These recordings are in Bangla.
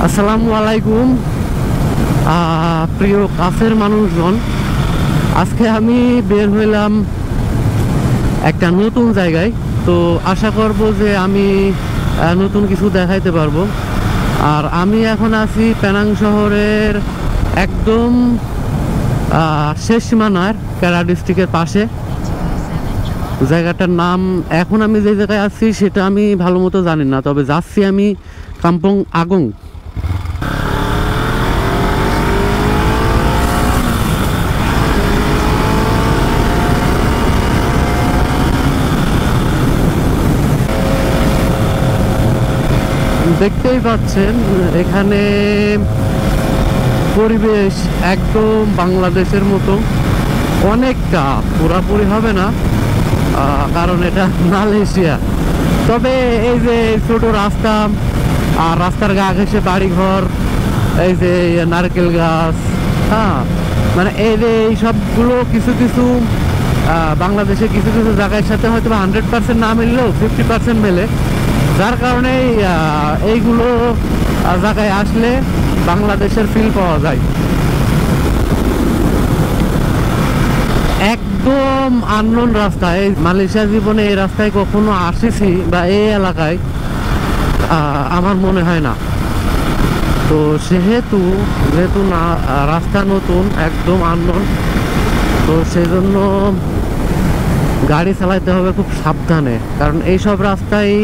আসসালামু আলাইকুম প্রিয় কাছের মানুষজন, আজকে আমি বের হইলাম একটা নতুন জায়গায়। তো আশা করব যে আমি নতুন কিছু দেখাইতে পারবো। আর আমি এখন আছি পেনাং শহরের একদম শেষ সীমানার কেরা ডিস্ট্রিক্টের পাশে। জায়গাটার নাম এখন আমি যে জায়গায় আছি সেটা আমি ভালো মতো জানি না, তবে যাচ্ছি আমি কাম্পং আগং। দেখতেই পাচ্ছেন এখানে পরিবেশ একদম বাংলাদেশের মতো, অনেকটা, পুরাপুরি হবে না কারণ এটা মালয়েশিয়া। তবে এই যে ছোট রাস্তা আর রাস্তার গা ঘেঁষে বাড়িঘর, এই যে নারকেল গাছ, মানে এই যে এই সবগুলো কিছু কিছু বাংলাদেশে কিছু কিছু জায়গার সাথে হয়তো 100% না মিললেও 50% মেলে, যার কারণে এইগুলো জায়গায় আসলে বাংলাদেশের ফিল পাওয়া যায়। একদম আননোন রাস্তায়, মালয়েশিয়া জীবনে এই রাস্তায় কখনো আসেছি বা এই এলাকায় আমার মনে হয় না। তো যেহেতু না রাস্তা নতুন, একদম আননোন, তো সেজন্য গাড়ি চালাইতে হবে খুব সাবধানে, কারণ এইসব রাস্তায়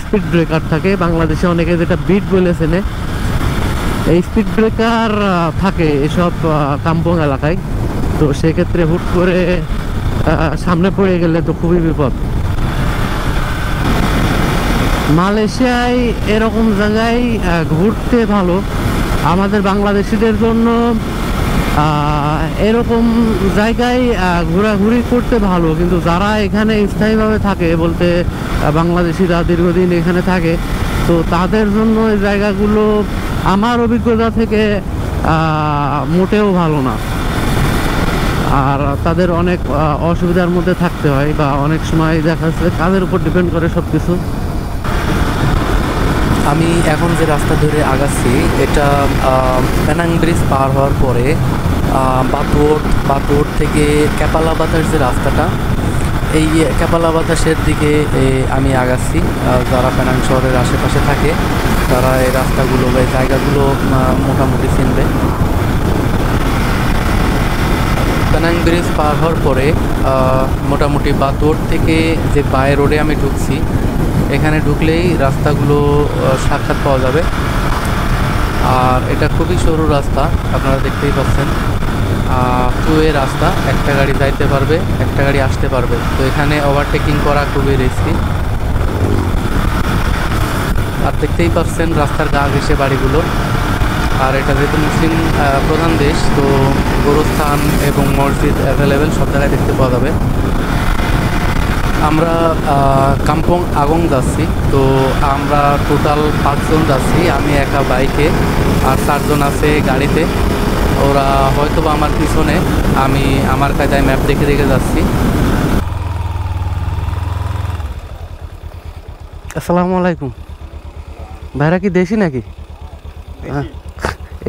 স্পিড ব্রেকার থাকে। বাংলাদেশে অনেকে যেটা বিট বলেছেন, এই স্পিড ব্রেকার থাকে এসব কাম্পং এলাকায়। তো সেক্ষেত্রে হুট করে সামনে পড়ে গেলে তো খুবই বিপদ। মালয়েশিয়ায় এরকম জায়গায় ঘুরতে ভালো, আমাদের বাংলাদেশিদের জন্য এরকম জায়গায় ঘোরাঘুরি করতে ভালো। কিন্তু যারা এখানে স্থায়ীভাবে থাকে, বলতে বাংলাদেশিরা দীর্ঘদিন এখানে থাকে, তো তাদের জন্য এই জায়গাগুলো আমার অভিজ্ঞতা থেকে মোটেও ভালো না। আর তাদের অনেক অসুবিধার মধ্যে থাকতে হয়, বা অনেক সময় দেখা যাচ্ছে কাজের উপর ডিপেন্ড করে সব কিছু। আমি এখন যে রাস্তা ধরে আগাচ্ছি এটা পেনাং ব্রিজ পার হওয়ার পরে বাতুর থেকে ক্যাপালা বাতাস যে রাস্তাটা, এই ক্যাপালা বাতাসের দিকে আমি আগাচ্ছি। যারা পেনাং শহরের আশেপাশে থাকে তারা এই রাস্তাগুলো বা এই জায়গাগুলো মোটামুটি চিনবে। পেনাং ব্রিজ পার হওয়ার পরে মোটামুটি বাতুর থেকে যে বাই রোডে আমি ঢুকছি, এখানে ঢুকলেই রাস্তাগুলো সাক্ষাৎ পাওয়া যাবে। আর এটা খুবই সরু রাস্তা, আপনারা দেখতেই পাচ্ছেন। টু ওয়ে রাস্তা, একটা গাড়ি যাইতে পারবে, একটা গাড়ি আসতে পারবে। তো এখানে ওভারটেকিং করা খুবই রিস্কি। আর দেখতেই পাচ্ছেন রাস্তার গা ঘেঁষে বাড়িগুলো। আর এটা যেহেতু মুসলিম প্রধান দেশ, তো গোরস্থান এবং মসজিদ অ্যাভেলেবেল সব জায়গায় দেখতে পাওয়া যাবে। আমরা কাম্পং আগং যাচ্ছি। তো আমরা টোটাল 5 জন যাচ্ছি, আমি একা বাইকে, আর 4 জন আছে গাড়িতে। ওরা হয়তো বা আমার পিছনে, আমি আমার কায়দায় ম্যাপ দেখে দেখে যাচ্ছি। আসসালামু আলাইকুম ভাইরা, কি দেশি নাকি?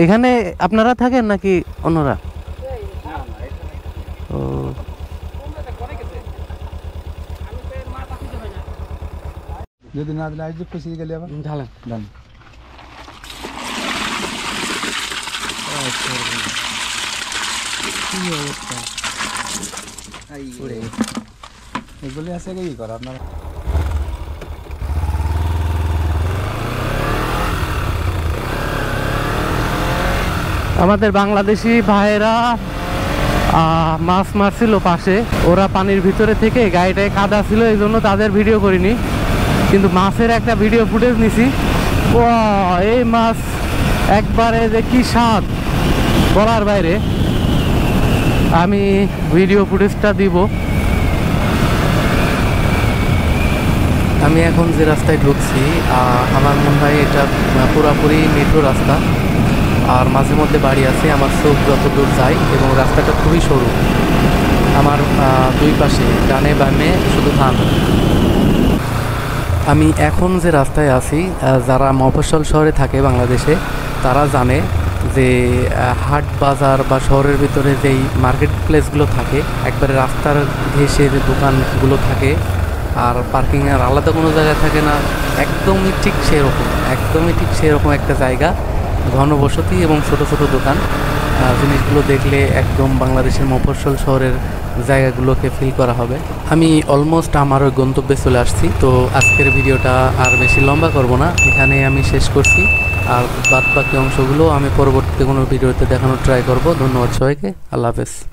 এখানে আপনারা থাকেন নাকি অন্যরা? ও, যদি না দিলে আইজে ফেসে গেলে আবার ঢালেন ডান। কি অবস্থা এগুলি আছে কি করা আপনারা? আমাদের বাংলাদেশি ভাইয়েরা মাছ মারছিল পাশে, ওরা পানির ভিতরে থেকে গাড়িটায় কাদা ছিল, এই জন্য তাদের ভিডিও করিনি, কিন্তু মাছের একটা ভিডিও ফুটেজ নিছি। ও, এই মাছ একবারে যে কি স্বাদ বলার বাইরে। আমি ভিডিও ফুটেজটা দিব। আমি এখন যে রাস্তায় ঢুকছি, আমার মনে হয় এটা পুরাপুরি মেট্রো রাস্তা। আর মাঝে মধ্যে বাড়ি আছে, আমার চোখ যত দূর যায়, এবং রাস্তাটা খুবই সরু। আমার দুই পাশে ডানে বামে শুধু ধান। আমি এখন যে রাস্তায় আছি, যারা মফস্বল শহরে থাকে বাংলাদেশে, তারা জানে যে হাট বাজার বা শহরের ভিতরে যেই মার্কেট প্লেসগুলো থাকে, একবারে রাস্তার ঘেঁষে যে দোকানগুলো থাকে আর পার্কিংয়ের আলাদা কোনো জায়গায় থাকে না, একদমই ঠিক সেরকম একটা জায়গা, ঘনবসতি এবং ছোট ছোট দোকান। জিনিসগুলো দেখলে একদম বাংলাদেশের মফস্বল শহরের জায়গাগুলোকে ফিল করা হবে। আমি অলমোস্ট আমার ওই গন্তব্যে চলে আসছি। তো আজকের ভিডিওটা আর বেশি লম্বা করব না, এখানে আমি শেষ করছি। আর বাদ বাকি অংশগুলো আমি পরবর্তীতে কোনো ভিডিওতে দেখানোর ট্রাই করব। ধন্যবাদ সবাইকে, আল্লাহ হাফেজ।